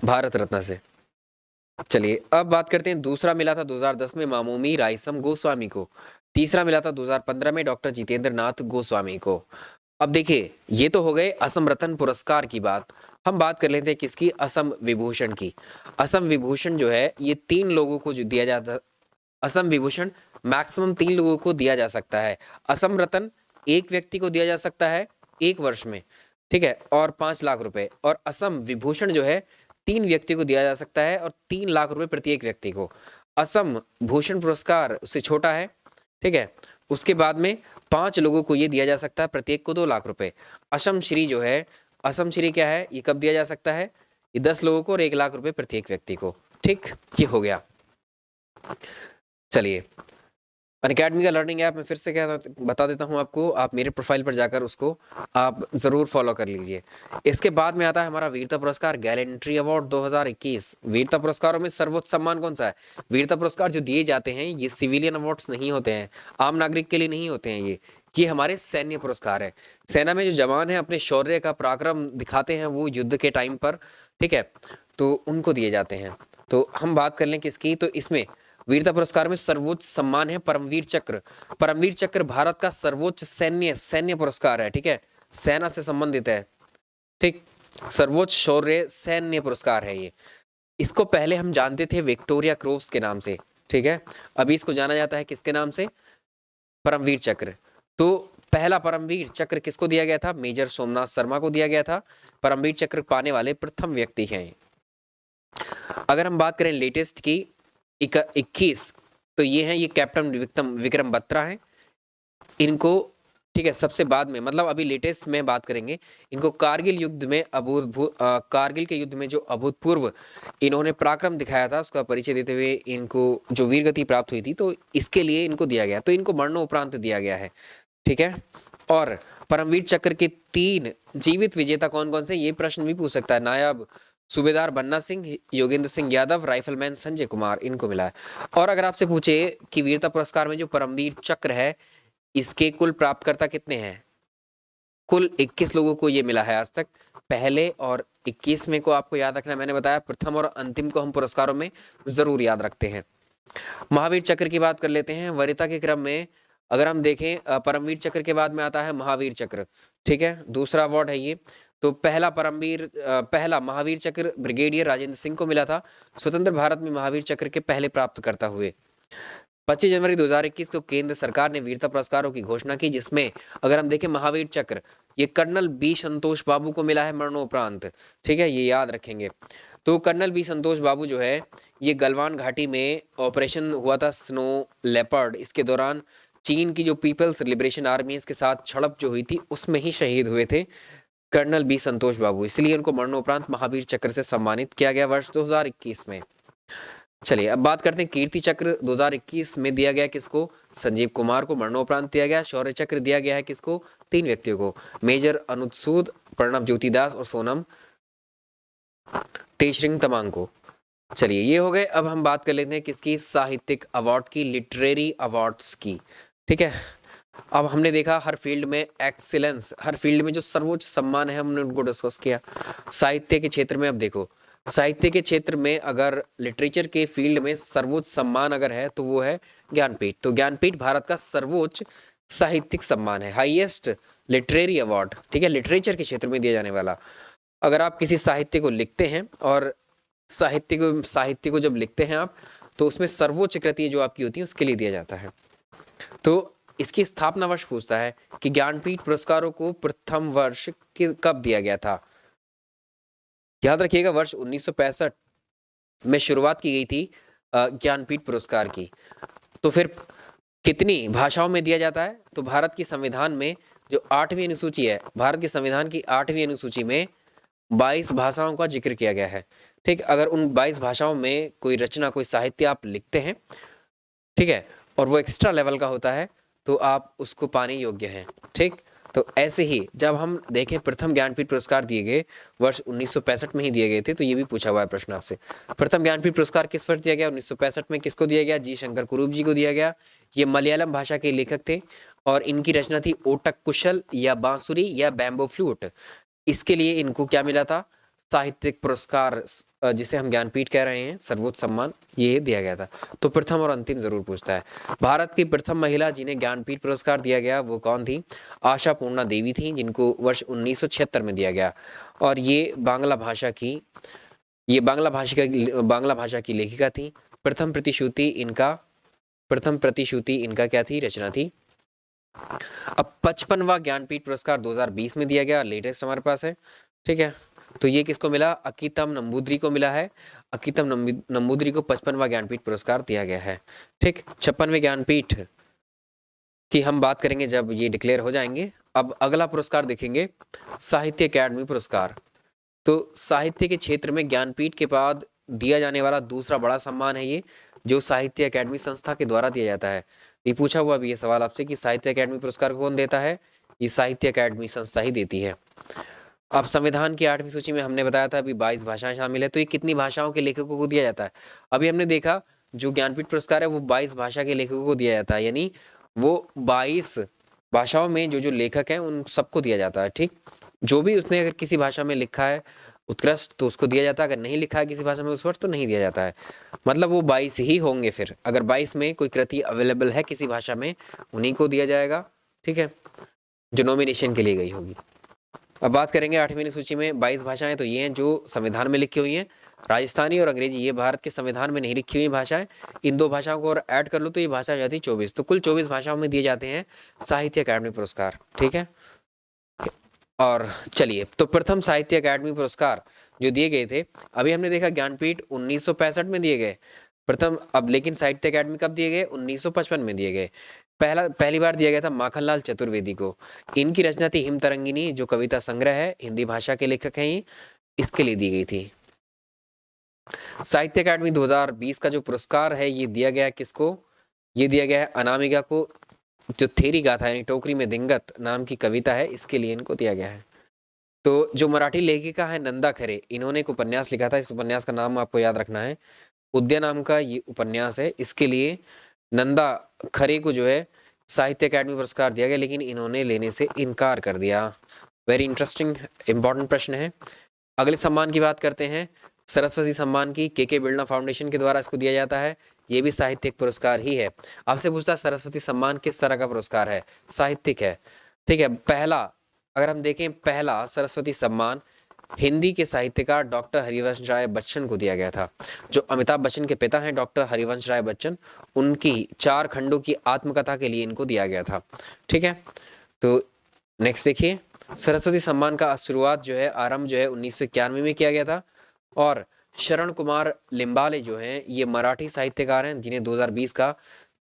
भारत रत्न से। चलिए अब बात करते हैं, दूसरा मिला था 2010 में मामोमी रायसम गोस्वामी को। तीसरा मिला था 2015 में डॉक्टर जितेंद्र नाथ गोस्वामी को। अब देखिए, ये तो हो गए असम रत्न पुरस्कार की बात। हम बात कर लेते हैं किसकी, असम विभूषण की। असम विभूषण जो है, ये 3 लोगों को जो दिया जाता, असम विभूषण मैक्सिमम 3 लोगों को दिया जा सकता है। असम रत्न एक व्यक्ति को दिया जा सकता है एक वर्ष में, ठीक है, और 5 लाख रुपए। और असम विभूषण जो है 3 व्यक्ति को दिया जा सकता है, और 3 लाख रुपए प्रत्येक व्यक्ति को। असम भूषण पुरस्कार उससे छोटा है, ठीक है। उसके बाद में 5 लोगों को ये दिया जा सकता है, प्रत्येक को 2 लाख रुपए। असम श्री जो है, असम श्री क्या है, ये कब दिया जा सकता है, ये 10 लोगों को और 1 लाख रुपए प्रत्येक व्यक्ति को, ठीक। ये हो गया। चलिए, अनअकैडमी का लर्निंग ऐप में फिर से क्या बता देता हूं आपको, आप मेरे प्रोफाइल पर जाकर उसको आप जरूर फॉलो कर लीजिए। इसके बाद में आता है हमारा वीरता पुरस्कार गैलेंट्री अवार्ड 2021। वीरता पुरस्कारों में सर्वोच्च सम्मान कौन सा है, वीरता पुरस्कार जो दिए जाते हैं ये सिविलियन अवार्ड्स नहीं होते हैं, आम नागरिक के लिए नहीं होते हैं, ये हमारे सैन्य पुरस्कार है। सेना में जो जवान है अपने शौर्य का पराक्रम दिखाते हैं वो युद्ध के टाइम पर, ठीक है, तो उनको दिए जाते हैं। तो हम बात कर लें किसकी, तो इसमें वीरता पुरस्कार में सर्वोच्च सम्मान है परमवीर चक्र। परमवीर चक्र भारत का सर्वोच्च सैन्य पुरस्कार है, ठीक है, सेना से संबंधित है, ठीक। सर्वोच्च शौर्य सैन्य पुरस्कार है ये। इसको पहले हम जानते थे विक्टोरिया क्रॉस के नाम से, ठीक है, अभी इसको जाना जाता है किसके नाम से, परमवीर चक्र। तो पहला परमवीर चक्र किसको दिया गया था, मेजर सोमनाथ शर्मा को दिया गया था। परमवीर चक्र पाने वाले प्रथम व्यक्ति हैं। अगर हम बात करें लेटेस्ट की 21, तो ये है, ये कैप्टन विक्रम बत्रा है इनको, ठीक है, सबसे बाद में, मतलब अभी लेटेस्ट में बात करेंगे इनको। कारगिल युद्ध में कारगिल के युद्ध में जो अभूतपूर्व इन्होंने पराक्रम दिखाया था उसका परिचय देते हुए इनको जो वीर गति प्राप्त हुई थी, तो इसके लिए इनको दिया गया, तो इनको मरणोपरांत दिया गया है, ठीक है। और परमवीर चक्र के 3 जीवित विजेता कौन कौन से, ये प्रश्न भी पूछ सकता है। नायब सूबेदार बन्ना सिंह, योगेंद्र सिंह यादव, राइफलमैन संजय कुमार, इनको मिला है। और अगर आपसे पूछे कि वीरता पुरस्कार में जो परमवीर चक्र है इसके कुल प्राप्तकर्ता कितने हैं, कुल 21 लोगों को ये मिला है आज तक। पहले और 21वें को आपको याद रखना, मैंने बताया प्रथम और अंतिम को हम पुरस्कारों में जरूर याद रखते हैं। महावीर चक्र की बात कर लेते हैं। वरीयता के क्रम में अगर हम देखें, परमवीर चक्र के बाद में आता है महावीर चक्र, ठीक है, दूसरा अवार्ड है ये। तो पहला महावीर चक्र ब्रिगेडियर राजेंद्र सिंह को मिला था, स्वतंत्र भारत में महावीर चक्र के पहले प्राप्तकर्ता हुए। 25 जनवरी 2021 को केंद्र सरकार ने वीरता पुरस्कारों की घोषणा की, जिसमें अगर हम देखें महावीर चक्र ये कर्नल बी संतोष बाबू को मिला है मरणोपरांत, ठीक है, ये याद रखेंगे। तो कर्नल बी संतोष बाबू जो है ये गलवान घाटी में ऑपरेशन हुआ था स्नो लेपर्ड, इसके दौरान चीन की जो पीपल्स लिबरेशन आर्मी इसके साथ झड़प जो हुई थी उसमें ही शहीद हुए थे कर्नल बी संतोष बाबू, इसलिए उनको मरणोपरांत महावीर चक्र से सम्मानित किया गया वर्ष 2021 में। चलिए अब बात करते हैं कीर्ति चक्र 2021 में दिया गया किसको, संजीव कुमार को मरणोपरांत दिया गया। शौर्य चक्र दिया गया है किसको, 3 व्यक्तियों को, मेजर अनुज सूद, प्रणब ज्योति दास और सोनम तेजरिंग तमांग को। चलिए ये हो गए। अब हम बात कर लेते हैं किसकी, साहित्यिक अवार्ड की, लिटरेरी अवार्ड्स की, ठीक है। अब हमने देखा हर फील्ड में एक्सीलेंस, हर फील्ड में जो सर्वोच्च सम्मान है हमने उनको डिस्कस किया। साहित्य के क्षेत्र में अब देखो, साहित्य के क्षेत्र में अगर लिटरेचर के फील्ड में सर्वोच्च सम्मान अगर है तो वो है ज्ञानपीठ। तो ज्ञानपीठ भारत का सर्वोच्च साहित्यिक सम्मान है, हाईएस्ट लिटरेरी अवार्ड, ठीक है, लिटरेचर के क्षेत्र में दिया जाने वाला। अगर आप किसी साहित्य को लिखते हैं और साहित्य को जब लिखते हैं आप, तो उसमें सर्वोच्च कृति जो आपकी होती है उसके लिए दिया जाता है। तो इसकी स्थापना वर्ष पूछता है कि ज्ञानपीठ पुरस्कारों को प्रथम वर्ष कब दिया गया था। याद रखिएगा वर्ष 1965 में शुरुआत की गई थी ज्ञानपीठ पुरस्कार की। तो फिर कितनी भाषाओं में दिया जाता है? तो भारत की संविधान में जो 8वीं अनुसूची है, भारत के संविधान की 8वीं अनुसूची में 22 भाषाओं का जिक्र किया गया है। ठीक, अगर उन 22 भाषाओं में कोई रचना, कोई साहित्य आप लिखते हैं, ठीक है, और वो एक्स्ट्रा लेवल का होता है, तो आप उसको पाने योग्य हैं। ठीक, तो ऐसे ही जब हम देखें प्रथम ज्ञानपीठ पुरस्कार दिए गए वर्ष 1965 में ही दिए गए थे, तो ये भी पूछा हुआ है प्रश्न आपसे। प्रथम ज्ञानपीठ पुरस्कार किस वर्ष दिया गया? 1965 में। किसको दिया गया? जी शंकर कुरूप जी को दिया गया। ये मलयालम भाषा के लेखक थे और इनकी रचना थी ओटक कुशल या बांसुरी या बैम्बो फ्लूट। इसके लिए इनको क्या मिला था? साहित्यिक पुरस्कार, जिसे हम ज्ञानपीठ कह रहे हैं, सर्वोच्च सम्मान, ये दिया गया था। तो प्रथम और अंतिम जरूर पूछता है। भारत की प्रथम महिला जिन्हें ज्ञानपीठ पुरस्कार दिया गया वो कौन थी? आशा पूर्णा देवी थी, जिनको वर्ष 1976 में दिया गया। और ये बांग्ला भाषा की लेखिका थी। प्रथम प्रतिश्रुति इनका क्या थी? रचना थी। अब 55वां ज्ञानपीठ पुरस्कार 2020 में दिया गया, लेटेस्ट हमारे पास है। ठीक है, तो ये किसको मिला? अकीतम नंबूदरी को मिला है। अकीतम नंबूदरी को 55वां ज्ञानपीठ पुरस्कार दिया गया है। ठीक, 56वें ज्ञानपीठ की हम बात करेंगे जब ये डिक्लेयर हो जाएंगे। अब अगला पुरस्कार देखेंगे, साहित्य अकादमी पुरस्कार। तो साहित्य के क्षेत्र में ज्ञानपीठ के बाद दिया जाने वाला दूसरा बड़ा सम्मान है ये, जो साहित्य अकादमी संस्था के द्वारा दिया जाता है। ये पूछा हुआ भी ये सवाल आपसे कि साहित्य अकादमी पुरस्कार कौन देता है? ये साहित्य अकादमी संस्था ही देती है। अब संविधान की 8वीं सूची में हमने बताया था अभी 22 भाषाएं शामिल है, तो ये कितनी भाषाओं के लेखकों को दिया जाता है? अभी हमने देखा जो ज्ञानपीठ पुरस्कार है वो 22 भाषा के लेखकों को दिया जाता है, यानी वो 22 भाषाओं में जो जो लेखक हैं उन सबको दिया जाता है। ठीक, जो भी उसने अगर किसी भाषा में लिखा है उत्कृष्ट तो उसको दिया जाता है, अगर नहीं लिखा है किसी भाषा में उस वर्ष तो नहीं दिया जाता है। मतलब वो 22 ही होंगे। फिर अगर 22 में कोई कृति अवेलेबल है किसी भाषा में, उन्हीं को दिया जाएगा। ठीक है, जो नॉमिनेशन के लिए गई होगी। अब बात करेंगे 8वीं सूची में 22 भाषाएं, तो ये हैं जो संविधान में लिखी हुई हैं। राजस्थानी और अंग्रेजी ये भारत के संविधान में नहीं लिखी हुई भाषाएं। इन दो भाषाओं को और ऐड कर लो तो ये भाषा हो जाती है 24। तो कुल 24 भाषाओं में दिए जाते हैं साहित्य अकादमी पुरस्कार। ठीक है, और चलिए, तो प्रथम साहित्य अकादमी पुरस्कार जो दिए गए थे, अभी हमने देखा ज्ञानपीठ 1965 में दिए गए प्रथम। अब लेकिन साहित्य अकादमी कब दिए गए? 1955 में दिए गए। पहली बार दिया गया था माखनलाल चतुर्वेदी को। इनकी रचना थी हिम तरंगिनी, जो कविता संग्रह है, हिंदी भाषा के लेखक हैं ये, इसके लिए दी गई थी। साहित्य अकादमी 2020 का जो पुरस्कार है ये दिया गया किसको? ये दिया गया है अनामिका को, जो थेरी गाथा यानी टोकरी में दिंगत नाम की कविता है, इसके लिए इनको दिया गया है। तो जो मराठी लेखिका है नंदा खरे, इन्होंने एक उपन्यास लिखा था। इस उपन्यास का नाम आपको याद रखना है, उद्या नाम का ये उपन्यास है। इसके लिए नंदा खरे को जो है साहित्य अकादमी पुरस्कार दिया गया, लेकिन इन्होंने लेने से इनकार कर दिया। वेरी इंटरेस्टिंग इंपॉर्टेंट प्रश्न है। अगले सम्मान की बात करते हैं, सरस्वती सम्मान की। के बिरला फाउंडेशन के द्वारा इसको दिया जाता है। ये भी साहित्यिक पुरस्कार ही है। आपसे पूछता है सरस्वती सम्मान किस तरह का पुरस्कार है? साहित्यिक है। ठीक है, पहला अगर हम देखें, पहला सरस्वती सम्मान हिंदी के साहित्यकार डॉक्टर हरिवंश राय बच्चन को दिया गया था। जो अमिताभ बच्चन के पिता हैं डॉक्टर हरिवंश राय बच्चन, उनकी 4 खंडों की आत्मकथा के लिए इनको दिया गया था। ठीक है, तो नेक्स्ट देखिए, सरस्वती सम्मान का शुरुआत जो है, आरंभ जो है 1991 में किया गया था। और शरण कुमार लिम्बाले जो हैं ये मराठी साहित्यकार हैं, जिन्हें 2020 का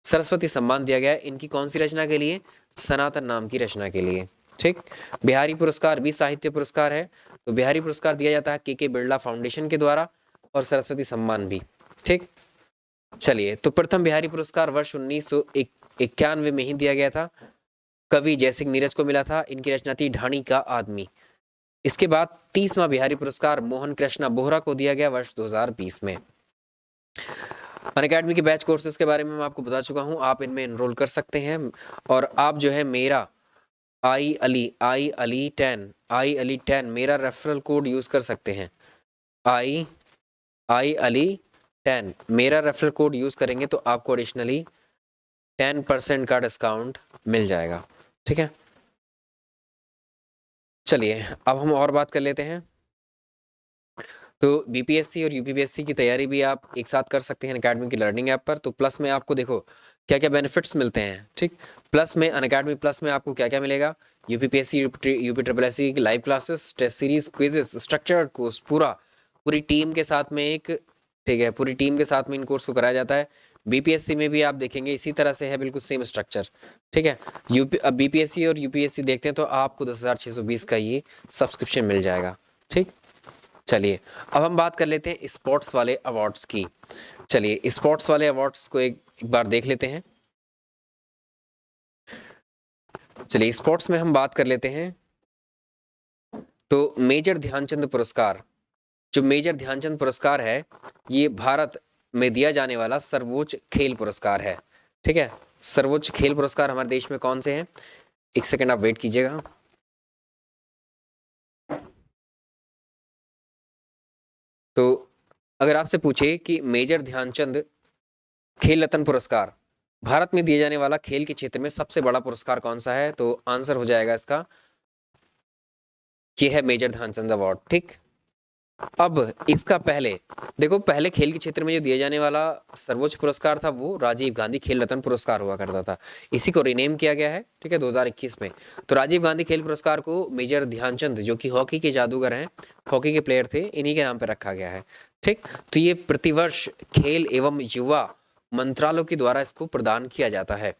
सरस्वती सम्मान दिया गया है। इनकी कौन सी रचना के लिए? सनातन नाम की रचना के लिए। ठीक, बिहारी पुरस्कार भी साहित्य पुरस्कार है, तो बिहारी पुरस्कार दिया जाता है के बिरला फाउंडेशन के द्वारा, और सरस्वती सम्मान भी। ठीक, चलिए, तो प्रथम बिहारी पुरस्कार वर्ष 1991 में ही दिया गया था। कवि जयसिंह नीरज को मिला था। इनकी रचना थी ढाणी का आदमी। इसके बाद 30वां बिहारी पुरस्कार मोहन कृष्णा बोहरा को दिया गया वर्ष 2020 में। अनअकैडमी के बैच कोर्सेज के बारे में मैं आपको बता चुका हूं, आप इनमें एनरोल कर सकते हैं। और आप जो है मेरा आई अली 10 मेरा रेफरल कोड यूज कर सकते हैं। आई अली 10 मेरा रेफरल कोड यूज करेंगे तो आपको एडिशनली 10% का डिस्काउंट मिल जाएगा। ठीक है, चलिए अब हम और बात कर लेते हैं। तो बीपीएससी और यूपीपीएससी की तैयारी भी आप एक साथ कर सकते हैं अनअकैडमी की लर्निंग ऐप पर। तो प्लस में आपको देखो क्या क्या बेनिफिट्स मिलते हैं, ठीक। प्लस में अनअकैडमी प्लस में आपको क्या क्या मिलेगा, यूपीपीएससी यूपी ट्रिपल एस की live classes, test series, quizzes, structured course, पूरी टीम के साथ में एक, ठीक है, पूरी टीम के साथ में इन कोर्स को कराया जाता है। बीपीएससी में भी आप देखेंगे इसी तरह से है, बिल्कुल सेम स्ट्रक्चर, ठीक है। अब बीपीएससी और यूपीएससी देखते हैं तो आपको 10,620 का ये सब्सक्रिप्शन मिल जाएगा, ठीक। चलिए अब हम बात कर लेते हैं स्पोर्ट्स वाले अवार्ड्स की। चलिए स्पोर्ट्स वाले अवार्ड्स को एक बार देख लेते हैं। चलिए स्पोर्ट्स में हम बात कर लेते हैं तो मेजर ध्यानचंद पुरस्कार, जो मेजर ध्यानचंद पुरस्कार है ये भारत में दिया जाने वाला सर्वोच्च खेल पुरस्कार है, ठीक है। सर्वोच्च खेल पुरस्कार हमारे देश में कौन से हैं, एक सेकंड आप वेट कीजिएगा। तो अगर आपसे पूछे कि मेजर ध्यानचंद खेल रत्न पुरस्कार भारत में दिए जाने वाला खेल के क्षेत्र में सबसे बड़ा पुरस्कार कौन सा है, तो आंसर हो जाएगा इसका ये है मेजर ध्यानचंद अवार्ड, ठीक। अब इसका पहले देखो, पहले खेल के क्षेत्र में जो दिया जाने वाला सर्वोच्च पुरस्कार था वो राजीव गांधी खेल रत्न पुरस्कार हुआ करता था, इसी को रिनेम किया गया है, ठीक है, 2021 में। तो राजीव गांधी खेल पुरस्कार को मेजर ध्यानचंद जो कि हॉकी के जादूगर हैं, हॉकी के प्लेयर थे, इन्हीं के नाम पे रखा गया है, ठीक। तो ये प्रतिवर्ष खेल एवं युवा मंत्रालय के द्वारा इसको प्रदान किया जाता है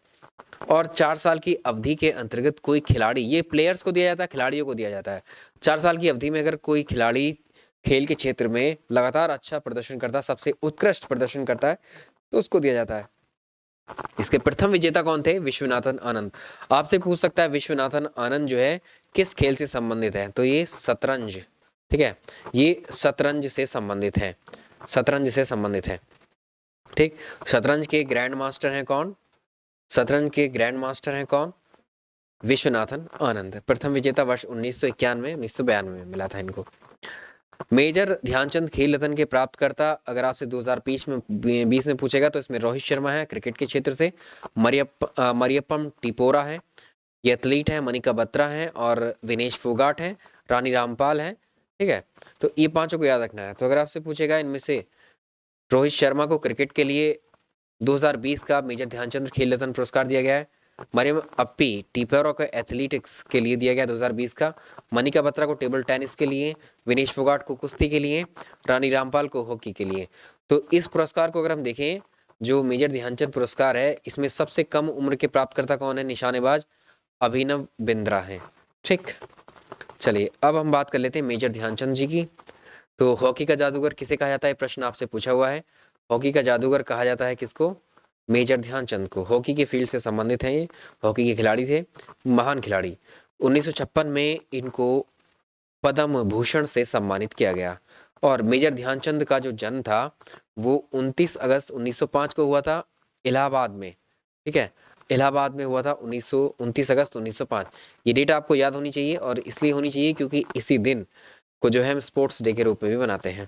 और 4 साल की अवधि के अंतर्गत कोई खिलाड़ी, ये प्लेयर्स को दिया जाता है, खिलाड़ियों को दिया जाता है। 4 साल की अवधि में अगर कोई खिलाड़ी खेल के क्षेत्र में लगातार अच्छा प्रदर्शन करता है, सबसे उत्कृष्ट प्रदर्शन करता है, तो उसको दिया जाता है। इसके प्रथम विजेता कौन थे, विश्वनाथन आनंद। आपसे पूछ सकता है विश्वनाथन आनंद जो है किस खेल से संबंधित है, तो ये शतरंज, ठीक है, ये शतरंज से संबंधित है, शतरंज से संबंधित है, ठीक। शतरंज के ग्रैंड मास्टर हैं कौन, शतरंज के ग्रैंड मास्टर हैं कौन, विश्वनाथन आनंद। प्रथम विजेता वर्ष 1991 1992 में मिला था इनको। मेजर ध्यानचंद खेल रत्न के प्राप्तकर्ता अगर आपसे 2020 में पूछेगा तो इसमें रोहित शर्मा है क्रिकेट के क्षेत्र से, मरियप्पम टिपोरा है, ये एथलीट है, मनिका बत्रा है और विनेश फोगाट है, रानी रामपाल है, ठीक है। तो ये पांचों को याद रखना है। तो अगर आपसे पूछेगा इनमें से रोहित शर्मा को क्रिकेट के लिए 2020 का मेजर ध्यानचंद खेल रत्न पुरस्कार दिया गया है, मरियम अप्पी टिपेरो को एथलेटिक्स के लिए दिया गया 2020 का, मनिका बत्रा को टेबल टेनिस के लिए, विनेश फोगाट को कुश्ती के लिए, रानी रामपाल को हॉकी के लिए। तो इस पुरस्कार को अगर हम देखें, जो मेजर ध्यानचंद पुरस्कार है इसमें सबसे कम उम्र के प्राप्तकर्ता कौन है, निशानेबाज अभिनव बिंद्रा है, ठीक। चलिए अब हम बात कर लेते हैं मेजर ध्यानचंद जी की। तो हॉकी का जादूगर किसे कहा जाता है, प्रश्न आपसे पूछा हुआ है, हॉकी का जादूगर कहा जाता है किसको, मेजर ध्यानचंद को। हॉकी के फील्ड से संबंधित हैं ये, हॉकी के खिलाड़ी थे, महान खिलाड़ी। 1956 में इनको पद्म भूषण से सम्मानित किया गया और मेजर ध्यानचंद का जो जन्म था वो 29 अगस्त 1905 को हुआ था इलाहाबाद में, ठीक है, इलाहाबाद में हुआ था 29 अगस्त 1905। ये डेट आपको याद होनी चाहिए और इसलिए होनी चाहिए क्योंकि इसी दिन को जो है हम स्पोर्ट्स डे के रूप में भी मनाते हैं।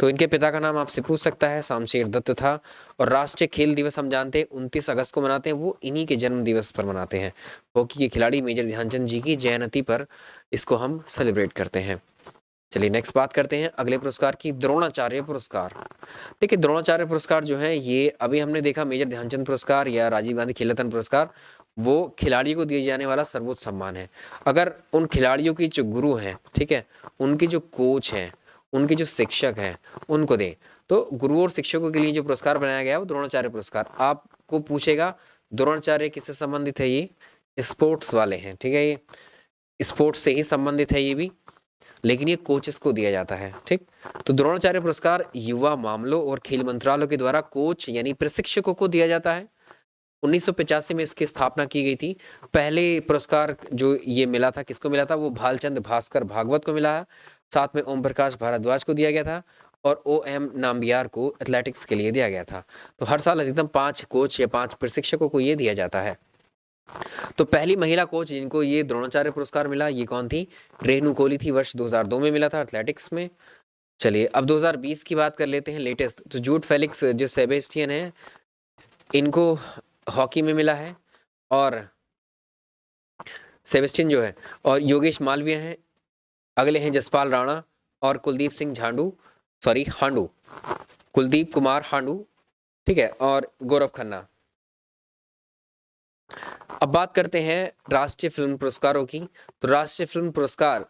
तो इनके पिता का नाम आपसे पूछ सकता है, शामशेर दत्त था। और राष्ट्रीय खेल दिवस हम जानते हैं 29 अगस्त को मनाते हैं, वो इन्हीं के जन्म दिवस पर मनाते हैं। हॉकी के खिलाड़ी मेजर ध्यानचंद जी की जयंती पर इसको हम सेलिब्रेट करते हैं। चलिए नेक्स्ट बात करते हैं अगले पुरस्कार की, द्रोणाचार्य पुरस्कार। देखिए द्रोणाचार्य पुरस्कार जो है ये अभी हमने देखा मेजर ध्यानचंद पुरस्कार या राजीव गांधी खेल रत्न पुरस्कार, वो खिलाड़ियों को दिए जाने वाला सर्वोच्च सम्मान है। अगर उन खिलाड़ियों की जो गुरु हैं, ठीक है, उनके जो कोच हैं, उनके जो शिक्षक हैं, उनको दे, तो गुरु और शिक्षकों के लिए जो पुरस्कार बनाया गया है वो द्रोणाचार्य पुरस्कार। आपको पूछेगा द्रोणाचार्य किससे संबंधित है, ये स्पोर्ट्स वाले हैं, ठीक है, ये स्पोर्ट्स से ही संबंधित है ये भी, लेकिन ये कोचेस को दिया जाता है, ठीक। तो द्रोणाचार्य पुरस्कार युवा मामलों और खेल मंत्रालय के द्वारा कोच यानी प्रशिक्षकों को दिया जाता है। 1985 में इसकी स्थापना की गई थी। पहले पुरस्कार जो ये मिला था किसको मिला था, वो भालचंद भास्कर भागवत को मिला है, साथ में ओम प्रकाश भारद्वाज को दिया गया था और ओ एम नाम्बियार को एथलेटिक्स के लिए दिया गया था। तो हर साल अधिकतम 5 कोच या 5 प्रशिक्षकों को ये दिया जाता है। तो पहली महिला कोच जिनको ये द्रोणाचार्य पुरस्कार मिला ये कौन थी, रेणु कोहली थी, वर्ष 2002 में मिला था एथलेटिक्स में। चलिए अब 2020 की बात कर लेते हैं लेटेस्ट। तो जूड फेलिक्स जो सेबेस्टियन है इनको हॉकी में मिला है और सेबेस्टियन जो है, और योगेश मालवीय हैं, अगले हैं जसपाल राणा और कुलदीप सिंह हांडू, कुलदीप कुमार हांडू, ठीक है, और गौरव खन्ना। अब बात करते हैं राष्ट्रीय फिल्म पुरस्कारों की। तो राष्ट्रीय फिल्म पुरस्कार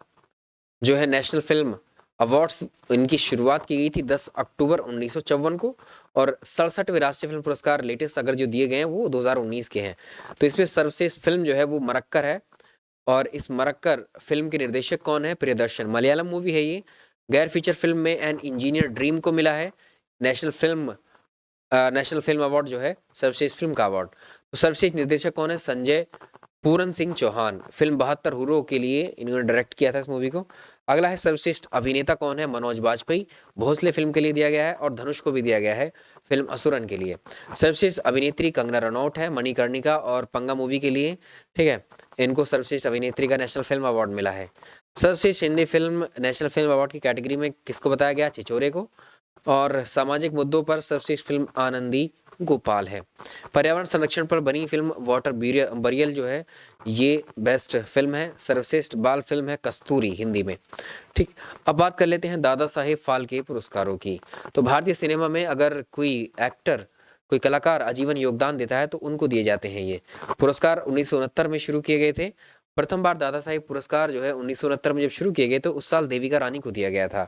जो है नेशनल फिल्म अवार्ड्स, इनकी शुरुआत की गई थी 10 अक्टूबर 1954 को, और 67वें राष्ट्रीय फिल्म पुरस्कार लेटेस्ट अगर जो दिए गए हैं वो 2019 के हैं। तो इसमें सर्वश्रेष्ठ फिल्म जो है वो मरक्कर है, और इस मरक्कर फिल्म के निर्देशक कौन है? प्रियदर्शन। मलयालम मूवी है ये। गैर फीचर फिल्म में एन इंजीनियर ड्रीम को मिला है नेशनल फिल्म अवार्ड जो है सर्वश्रेष्ठ फिल्म का अवार्ड। तो सर्वश्रेष्ठ निर्देशक कौन है? संजय पूरन सिंह चौहान। फिल्म 72 हुरों के लिए इन्होंने डायरेक्ट किया था इस मूवी को। अगला है सर्वश्रेष्ठ अभिनेता कौन है? मनोज बाजपेयी। भोसले फिल्म के लिए दिया गया है, और धनुष को भी दिया गया है फिल्म असुरन के लिए। सर्वश्रेष्ठ अभिनेत्री कंगना रनौत है, मणिकर्णिका और पंगा मूवी के लिए। ठीक है, इनको सर्वश्रेष्ठ अभिनेत्री का नेशनल फिल्म अवार्ड मिला है। सर्वश्रेष्ठ Hindi film national film award की कैटेगरी में किसको बताया गया? छिछोरे को। और सामाजिक मुद्दों पर सर्वश्रेष्ठ फिल्म आनंदी गोपाल है। पर्यावरण संरक्षण पर बनी फिल्म वाटर बरियल जो है ये बेस्ट फिल्म है। सर्वश्रेष्ठ बाल फिल्म है कस्तूरी हिंदी में। ठीक, अब बात कर लेते हैं दादा साहेब फाल्के पुरस्कारों की। तो भारतीय सिनेमा में अगर कोई एक्टर, कोई कलाकार आजीवन योगदान देता है तो उनको दिए जाते हैं ये पुरस्कार। 1969 में शुरू किए गए थे। प्रथम बार दादा साहेब पुरस्कार जो है 1969 में जब शुरू किए गए तो उस साल देविका रानी को दिया गया था।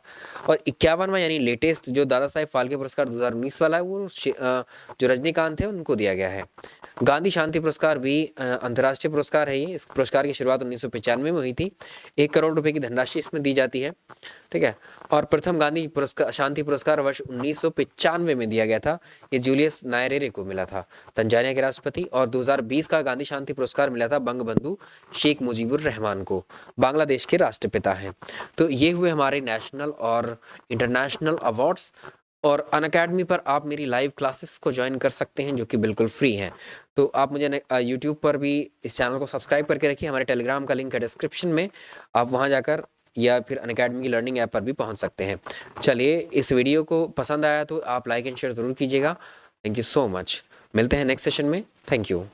और 51वां यानी लेटेस्ट जो दादा साहेब फाल्के पुरस्कार 2019 वाला है वो जो रजनीकांत थे उनको दिया गया है। गांधी शांति पुरस्कार भी अंतर्राष्ट्रीय पुरस्कार है ये। इस पुरस्कार की शुरुआत 1995 में हुई थी। 1 करोड़ रुपए की धनराशि इसमें दी जाती है। ठीक है, और प्रथम गांधी पुरस्कार शांति पुरस्कार वर्ष 1995 में दिया गया था। ये जूलियस नायरेरे को मिला था, तंजानिया के राष्ट्रपति। और 2020 का गांधी शांति पुरस्कार मिला था बंगबंधु शेख मुजीबुर रहमान को, बांग्लादेश के राष्ट्रपिता हैं। तो ये हुए हमारे नेशनल और इंटरनेशनल अवार्ड्स। और अनअकैडमी पर आप मेरी लाइव क्लासेस को ज्वाइन कर सकते हैं जो कि बिल्कुल फ्री हैं। तो आप मुझे यूट्यूब पर भी इस चैनल को सब्सक्राइब करके रखिए। हमारे टेलीग्राम का लिंक है डिस्क्रिप्शन में, आप वहां जाकर या फिर अनअकैडमी की लर्निंग ऐप पर भी पहुंच सकते हैं। चलिए, इस वीडियो को पसंद आया तो आप लाइक एंड शेयर जरूर कीजिएगा। Thank you so much. मिलते हैं नेक्स्ट सेशन में। Thank you.